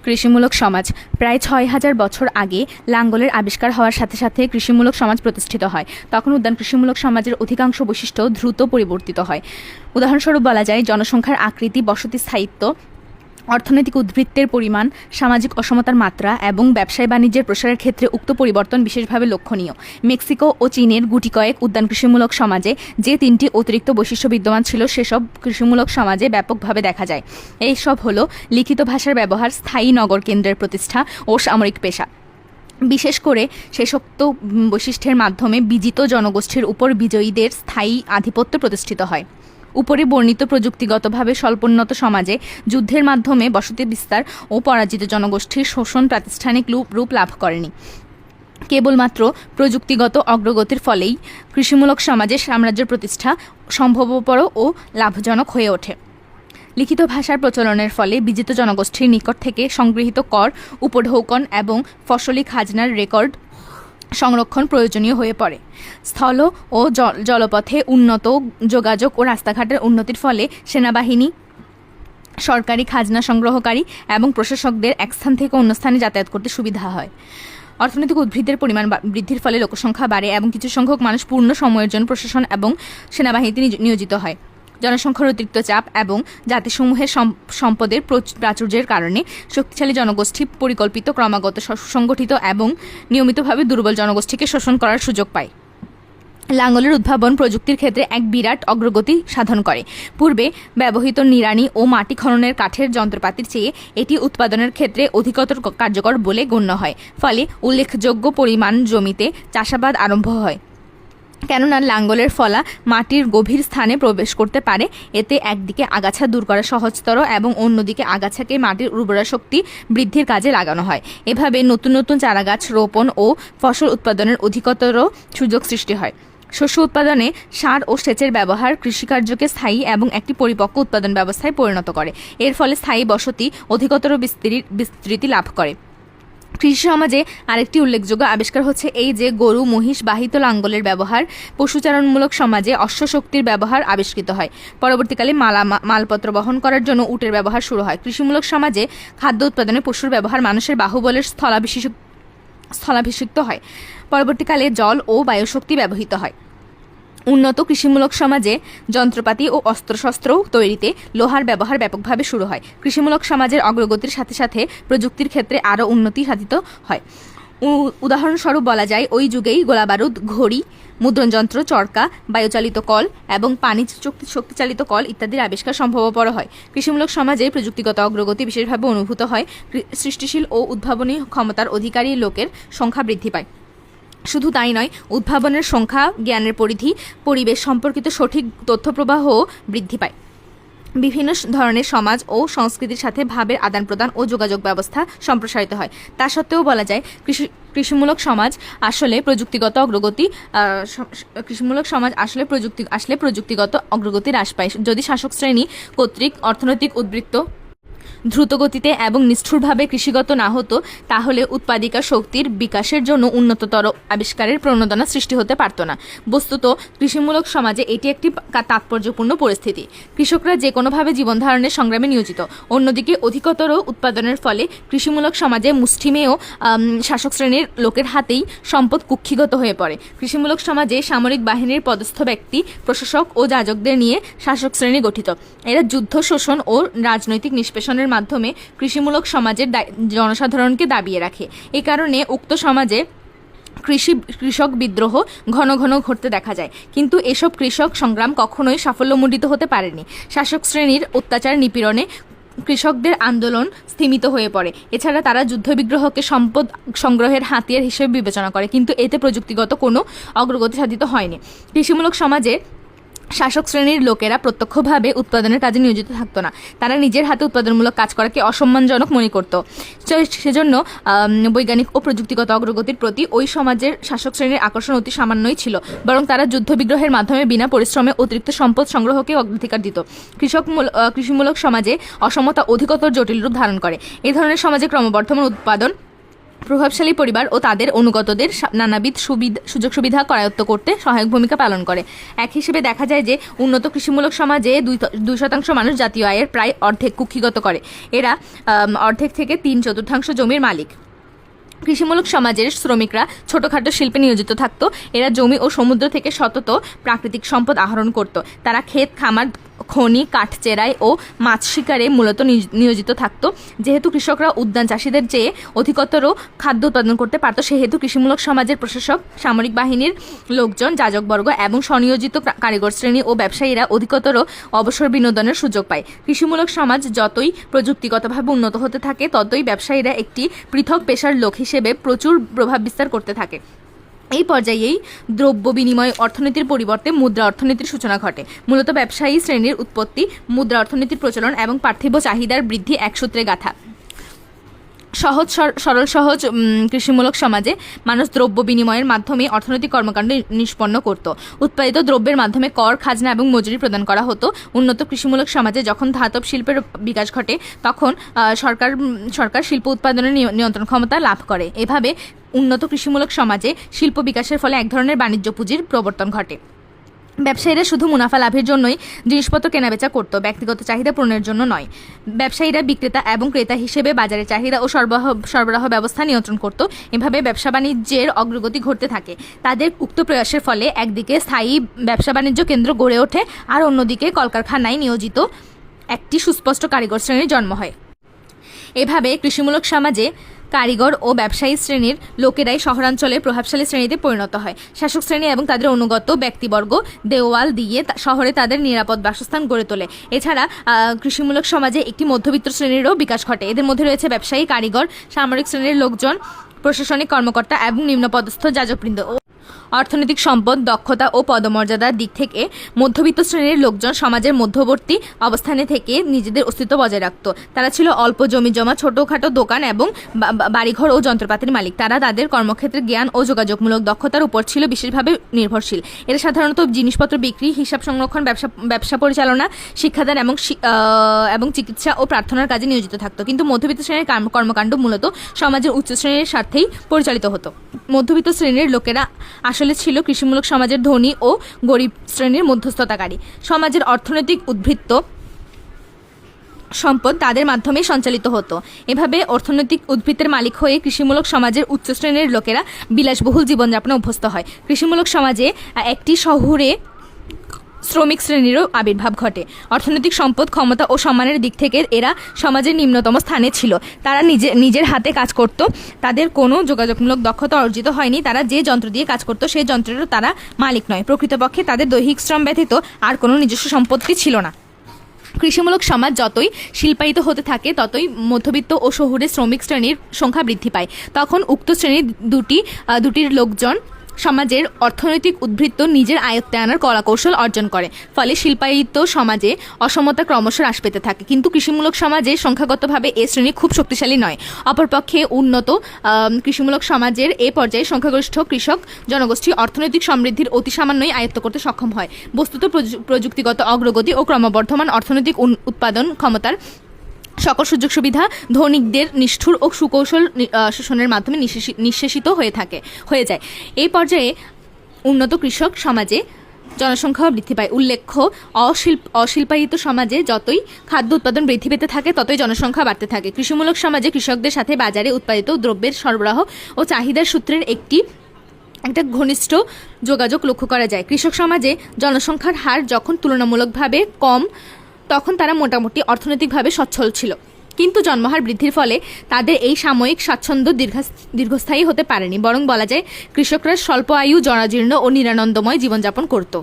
কৃষিমূলক সমাজ প্রায় ৬,০০০ বছর আগে লাঙ্গলের আবিষ্কার হওয়ার সাথে সাথে কৃষিমূলক সমাজ প্রতিষ্ঠিত হয়। তখন উদ্যান কৃষিমূলক সমাজের অধিকাংশ বৈশিষ্ট্য দ্রুত পরিবর্তিত হয়। উদাহরণস্বরূপ বলা যায় জনসংখ্যার আকৃতি, বসতি স্থায়িত্ব, অর্থনৈতিক উদ্বৃত্তের পরিমাণ, সামাজিক অসমতার মাত্রা এবং ব্যবসায় বাণিজ্যের প্রসারের ক্ষেত্রে উক্ত পরিবর্তন বিশেষভাবে লক্ষণীয়। মেক্সিকো ও চীনের গুটি কয়েক উদ্যান কৃষিমূলক সমাজে যে তিনটি অতিরিক্ত বৈশিষ্ট্য বিদ্যমান ছিল সেসব কৃষিমূলক সমাজে ব্যাপকভাবে দেখা যায়। এইসব হলো লিখিত ভাষার ব্যবহার, স্থায়ী নগর কেন্দ্রের প্রতিষ্ঠা ও সামরিক পেশা। বিশেষ করে শেষোক্ত বৈশিষ্ট্যের মাধ্যমে বিজিত জনগোষ্ঠীর উপর বিজয়ীদের স্থায়ী আধিপত্য প্রতিষ্ঠিত হয়। উপরে বর্ণিত প্রযুক্তিগতভাবে স্বল্পোন্নত সমাজে যুদ্ধের মাধ্যমে বসতি বিস্তার ও পরাজিত জনগোষ্ঠীর শোষণ প্রাতিষ্ঠানিক রূপ লাভ করেনি। কেবলমাত্র প্রযুক্তিগত অগ্রগতির ফলেই কৃষিমূলক সমাজে সাম্রাজ্য প্রতিষ্ঠা সম্ভবপর ও লাভজনক হয়ে ওঠে। লিখিত ভাষার প্রচলনের ফলে বিজিত জনগোষ্ঠীর নিকট থেকে সংগৃহীত কর, উপঢৌকন এবং ফসলি খাজনার রেকর্ড সংরক্ষণ প্রয়োজনীয় হয়ে পড়ে। স্থল ও জলপথে উন্নত যোগাযোগ ও রাস্তাঘাটের উন্নতির ফলে সেনাবাহিনী, সরকারি খাজনা সংগ্রহকারী এবং প্রশাসকদের এক স্থান থেকে অন্য স্থানে যাতায়াত করতে সুবিধা হয়। অর্থনৈতিক উদ্বৃত্তের পরিমাণ বৃদ্ধির ফলে লোকসংখ্যা বাড়ে এবং কিছু সংখ্যক মানুষ পূর্ণ সময়ের জন্য প্রশাসন এবং সেনাবাহিনীতে নিয়োজিত হয়। জনসংখ্যার অতিরিক্ত চাপ এবং জাতিসমূহের সম্পদের প্রাচুর্যের কারণে শক্তিশালী জনগোষ্ঠী পরিকল্পিত, ক্রমাগত, সুসংগঠিত এবং নিয়মিতভাবে দুর্বল জনগোষ্ঠীকে শোষণ করার সুযোগ পায়। লাঙ্গলের উদ্ভাবন প্রযুক্তির ক্ষেত্রে এক বিরাট অগ্রগতি সাধন করে। পূর্বে ব্যবহৃত নিড়ানি ও মাটি খননের কাঠের যন্ত্রপাতির চেয়ে এটি উৎপাদনের ক্ষেত্রে অধিকতর কার্যকর বলে গণ্য হয়। ফলে উল্লেখযোগ্য পরিমাণ জমিতে চাষাবাদ আরম্ভ হয়। কেননা লাঙ্গলের ফলা মাটির গভীর স্থানে প্রবেশ করতে পারে। এতে একদিকে আগাছা দূর করা সহজতর এবং অন্যদিকে আগাছাকে মাটির উর্বরা শক্তি বৃদ্ধির কাজে লাগানো হয়। এভাবে নতুন নতুন চারাগাছ রোপণ ও ফসল উৎপাদনের অধিকতর সুযোগ সৃষ্টি হয়। শস্য উৎপাদনে সার ও সেচের ব্যবহার কৃষিকার্যকে স্থায়ী এবং একটি পরিপক্ক উৎপাদন ব্যবস্থায় পরিণত করে। এর ফলে স্থায়ী বসতি অধিকতর বিস্তৃতি লাভ করে। কৃষি সমাজে আরেকটি উল্লেখযোগ্য আবিষ্কার হচ্ছে এই যে গরু মহিষ বাহিত লাঙ্গলের ব্যবহার। পশুচারণমূলক সমাজে অশ্বশক্তির ব্যবহার আবিষ্কৃত হয়। পরবর্তীকালে মালপত্র বহন করার জন্য উটের ব্যবহার শুরু হয়। কৃষিমূলক সমাজে খাদ্য উৎপাদনে পশুর ব্যবহার মানুষের বাহুবলের স্থলাভিষিক্ত হয়। পরবর্তীকালে জল ও বায়ুশক্তি ব্যবহৃত হয়। উন্নত কৃষিমূলক সমাজে যন্ত্রপাতি ও অস্ত্রশস্ত্র তৈরিতে লোহার ব্যবহার ব্যাপকভাবে শুরু হয়। কৃষিমূলক সমাজের অগ্রগতির সাথে সাথে প্রযুক্তির ক্ষেত্রে আরও উন্নতি সাধিত হয়। উদাহরণস্বরূপ বলা যায় ওই যুগেই গোলাবারুদ, ঘড়ি, মুদ্রণযন্ত্র, চরকা, বায়ুচালিত কল এবং পানি শক্তিচালিত কল ইত্যাদির আবিষ্কার সম্ভবপর হয়। কৃষিমূলক সমাজে প্রযুক্তিগত অগ্রগতি বিশেষভাবে অনুভূত হয়। সৃষ্টিশীল ও উদ্ভাবনী ক্ষমতার অধিকারী লোকের সংখ্যা বৃদ্ধি পায়। শুধু তাই নয়, উদ্ভাবনের সংখ্যা, জ্ঞানের পরিধি, পরিবেশ সম্পর্কিত সঠিক তথ্যপ্রবাহও বৃদ্ধি পায়। বিভিন্ন ধরনের সমাজ ও সংস্কৃতির সাথে ভাবের আদান প্রদান ও যোগাযোগ ব্যবস্থা সম্প্রসারিত হয়। তা সত্ত্বেও বলা যায় কৃষিমূলক সমাজ আসলে প্রযুক্তিগত অগ্রগতি হ্রাস পায়। যদি শাসক শ্রেণী কর্তৃক অর্থনৈতিক উদ্বৃত্ত দ্রুতগতিতে এবং নিষ্ঠুরভাবে কৃষিগত না হতো, তাহলে উৎপাদিকা শক্তির বিকাশের জন্য উন্নততর আবিষ্কারের প্রণোদনা সৃষ্টি হতে পারত না। বস্তুত কৃষিমূলক সমাজে এটি একটি তাৎপর্যপূর্ণ পরিস্থিতি। কৃষকরা যে কোনোভাবে জীবনধারণের সংগ্রামে নিয়োজিত। অন্যদিকে অধিকতর উৎপাদনের ফলে কৃষিমূলক সমাজে মুষ্টিমেয় শাসক শ্রেণীর লোকের হাতেই সম্পদ কুক্ষিগত হয়ে পড়ে। কৃষিমূলক সমাজে সামরিক বাহিনীর পদস্থ ব্যক্তি, প্রশাসক ও যাজকদের নিয়ে শাসক শ্রেণী গঠিত। এরা যুদ্ধ, শোষণ ও রাজনৈতিক নিষ্পেষণের মাধ্যমে কৃষিমূলক সমাজের জনসাধারণকে দাবিয়ে রাখে। এ কারণে উক্ত সমাজে কৃষক বিদ্রোহ ঘন ঘন ঘটতে দেখা যায়। কিন্তু এসব কৃষক সংগ্রাম কখনোই সাফল্যমণ্ডিত হতে পারেনি। শাসক শ্রেণীর অত্যাচার নিপীড়নে কৃষকদের আন্দোলন স্থিমিত হয়ে পড়ে। এছাড়া তারা যুদ্ধবিগ্রহকে সম্পদ সংগ্রহের হাতিয়ার হিসেবে বিবেচনা করে, কিন্তু এতে প্রযুক্তিগত কোনো অগ্রগতি সাধিত হয়নি। কৃষিমূলক সমাজে শাসক শ্রেণীর লোকেরা প্রত্যক্ষভাবে উৎপাদনের কাজে নিয়োজিত থাকতো না। তারা নিজের হাতে উৎপাদনমূলক কাজ করাকে অসম্মানজনক মনে করত। সেজন্য বৈজ্ঞানিক ও প্রযুক্তিগত অগ্রগতির প্রতি ওই সমাজের শাসক শ্রেণীর আকর্ষণ অতি সামান্যই ছিল, বরং তারা যুদ্ধবিগ্রহের মাধ্যমে বিনা পরিশ্রমে অতিরিক্ত সম্পদ সংগ্রহকে অগ্রাধিকার দিত। কৃষিমূলক সমাজে অসমতা অধিকতর জটিল রূপ ধারণ করে। এই ধরনের সমাজে ক্রমবর্ধমান উৎপাদন প্রভাবশালী পরিবার ও তাদের অনুগতদের নানাবিধ সুযোগ সুবিধা করায়ত্ত করতে সহায়ক ভূমিকা পালন করে। এক হিসেবে দেখা যায় যে উন্নত কৃষিমূলক সমাজে 2% মানুষ জাতীয় আয়ের প্রায় অর্ধেক কুক্ষিগত করে। এরা অর্ধেক থেকে 3/4 জমির মালিক। কৃষিমূলক সমাজের শ্রমিকরা ছোটখাটো শিল্পে নিয়োজিত থাকত। এরা জমি ও সমুদ্র থেকে সতত প্রাকৃতিক সম্পদ আহরণ করত। তারা ক্ষেত খামার, খনি, কাঠ চেরাই ও মাছ শিকারে মূলত নিয়োজিত থাকত। যেহেতু কৃষকরা উদ্যান চাষিদের চেয়ে অধিকতর খাদ্য উৎপাদন করতে পারত, সেহেতু কৃষিমূলক সমাজের প্রশাসক, সামরিক বাহিনীর লোকজন, যাজকবর্গ এবং স্বনিয়োজিত কারিগর শ্রেণী ও ব্যবসায়ীরা অধিকতর অবসর বিনোদনের সুযোগ পায়। কৃষিমূলক সমাজ যতই প্রযুক্তিগতভাবে উন্নত হতে থাকে, ততই ব্যবসায়ীরা একটি পৃথক পেশার লোক হিসেবে প্রচুর প্রভাব বিস্তার করতে থাকে। এই পর্যায়েই দ্রব্য বিনিময় অর্থনীতির পরিবর্তে মুদ্রা অর্থনীতির সূচনা ঘটে। মূলত ব্যবসায়ী শ্রেণীর উৎপত্তি, মুদ্রা অর্থনীতির প্রচলন এবং পার্থিব চাহিদার বৃদ্ধি এক সূত্রে গাঁথা। সহজ কৃষিমূলক সমাজে মানুষ দ্রব্য বিনিময়ের মাধ্যমে অর্থনৈতিক কর্মকাণ্ড নিষ্পন্ন করত। উৎপাদিত দ্রব্যের মাধ্যমে কর, খাজনা এবং মজুরি প্রদান করা হতো। উন্নত কৃষিমূলক সমাজে যখন ধাতব শিল্পের বিকাশ ঘটে, তখন সরকার শিল্প উৎপাদনের নিয়ন্ত্রণ ক্ষমতা লাভ করে। এভাবে উন্নত কৃষিমূলক সমাজে শিল্প বিকাশের ফলে এক ধরনের বাণিজ্য পুঁজির প্রবর্তন ঘটে। ব্যবসায়ীরা শুধু মুনাফা লাভের জন্যই জিনিসপত্র কেনাবেচা করত, ব্যক্তিগত চাহিদা পূরণের জন্য নয়। ব্যবসায়ীরা বিক্রেতা এবং ক্রেতা হিসেবে বাজারের চাহিদা ও সরবরাহ ব্যবস্থা নিয়ন্ত্রণ করত। এভাবে ব্যবসা বাণিজ্যের অগ্রগতি ঘটতে থাকে। তাদের উক্ত প্রয়াসের ফলে একদিকে স্থায়ী ব্যবসা বাণিজ্য কেন্দ্র গড়ে ওঠে, আর অন্যদিকে কলকারখানায় নিয়োজিত একটি সুস্পষ্ট কারিগর শ্রেণীর জন্ম হয়। এভাবে কৃষিমূলক সমাজে কারিগর ও ব্যবসায়ী শ্রেণীর লোকেরাই শহরাঞ্চলের প্রভাবশালী শ্রেণীতে পরিণত হয়। শাসক শ্রেণী এবং তাদের অনুগত ব্যক্তিবর্গ দেওয়াল দিয়ে শহরে তাদের নিরাপদ বাসস্থান গড়ে তোলে। এছাড়া কৃষিমূলক সমাজে একটি মধ্যবিত্ত শ্রেণীরও বিকাশ ঘটে। এদের মধ্যে রয়েছে ব্যবসায়ী, কারিগর, সামরিক শ্রেণীর লোকজন, প্রশাসনিক কর্মকর্তা এবং নিম্নপদস্থ যাজকবৃন্দ। অর্থনৈতিক সম্পদ, দক্ষতা ও পদমর্যাদার দিক থেকে মধ্যবিত্ত শ্রেণীর লোকজন সমাজের মধ্যবর্তী অবস্থানে থেকে নিজেদের অস্তিত্ব বজায় রাখত। তারা ছিল অল্প জমি জমা, ছোটখাটো দোকান এবং বাড়িঘর ও যন্ত্রপাতির মালিক। তারা তাদের কর্মক্ষেত্রে জ্ঞান ও যোগাযোগমূলক দক্ষতার উপর ছিল বিশেষভাবে নির্ভরশীল। এরা সাধারণত জিনিসপত্র বিক্রি, হিসাব সংরক্ষণ, ব্যবসা পরিচালনা, শিক্ষাদান এবং চিকিৎসা ও প্রার্থনার কাজে নিয়োজিত থাকত। কিন্তু মধ্যবিত্ত শ্রেণীর কর্মকাণ্ড মূলত সমাজের উচ্চ শ্রেণীর স্বার্থেই পরিচালিত হতো। মধ্যবিত্ত শ্রেণীর লোকেরা আসলে ছিল কৃষিমূলক সমাজের ধনী ও গরিব শ্রেণীর মধ্যস্থতাকারী। সমাজের অর্থনৈতিক উদ্বৃত্ত সম্পদ তাদের মাধ্যমে সঞ্চালিত হতো। এভাবে অর্থনৈতিক উদ্বৃত্তের মালিক হয়ে কৃষিমূলক সমাজের উচ্চ শ্রেণীর লোকেরা বিলাসবহুল জীবনযাপনে অভ্যস্ত হয়। কৃষিমূলক সমাজে একটি শহুরে শ্রমিক শ্রেণীরও আবির্ভাব ঘটে। অর্থনৈতিক সম্পদ, ক্ষমতা ও সম্মানের দিক থেকে এরা সমাজের নিম্নতম স্থানে ছিল। তারা নিজের হাতে কাজ করত। তাদের কোনো যোগাযোগমূলক দক্ষতা অর্জিত হয়নি। তারা যে যন্ত্র দিয়ে কাজ করত, সেই যন্ত্রেরও তারা মালিক নয়। প্রকৃতপক্ষে তাদের দৈহিক শ্রম ব্যতীত আর কোনো নিজস্ব সম্পত্তি ছিল না। কৃষিমূলক সমাজ যতই শিল্পায়িত হতে থাকে, ততই মধ্যবিত্ত ও শহুরে শ্রমিক শ্রেণীর সংখ্যা বৃদ্ধি পায়। তখন উক্ত শ্রেণীর দুটির লোকজন সমাজের অর্থনৈতিক উদ্বৃত্ত নিজের আয়ত্তে আনার কলাকৌশল অর্জন করে। ফলে শিল্পায়িত সমাজে অসমতা ক্রমশ হ্রাস পেতে থাকে। কিন্তু কৃষিমূলক সমাজে সংখ্যাগতভাবে এ শ্রেণী খুব শক্তিশালী নয়। অপরপক্ষে উন্নত কৃষিমূলক সমাজের এ পর্যায়ে সংখ্যাগরিষ্ঠ কৃষক জনগোষ্ঠী অর্থনৈতিক সমৃদ্ধির অতি সামান্যই আয়ত্ত করতে সক্ষম হয়। বস্তুত প্রযুক্তিগত অগ্রগতি ও ক্রমবর্ধমান অর্থনৈতিক উৎপাদন ক্ষমতার সকল সুযোগ সুবিধা ধনিকদের নিষ্ঠুর ও সুকৌশল শোষণের মাধ্যমে নিঃশেষিত হয়ে যায়। এই পর্যায়ে উন্নত কৃষক সমাজে জনসংখ্যা বৃদ্ধি পায়। উল্লেখ্য, অশিল্পায়িত সমাজে যতই খাদ্য উৎপাদন বৃদ্ধি পেতে থাকে, ততই জনসংখ্যা বাড়তে থাকে। কৃষিমূলক সমাজে কৃষকদের সাথে বাজারে উৎপাদিত দ্রব্যের সরবরাহ ও চাহিদার সূত্রের একটা ঘনিষ্ঠ যোগাযোগ লক্ষ্য করা যায়। কৃষক সমাজে জনসংখ্যার হার যখন তুলনামূলকভাবে কম, তখন তারা মোটামুটি অর্থনৈতিকভাবে সচ্ছল ছিল। কিন্তু জন্মহার বৃদ্ধির ফলে তাদের এই সাময়িক স্বাচ্ছন্দ্য দীর্ঘস্থায়ী হতে পারেনি। বরং বলা যায় কৃষকরা স্বল্প আয়ু, জরাজীর্ণ ও নিরানন্দময় জীবনযাপন করত।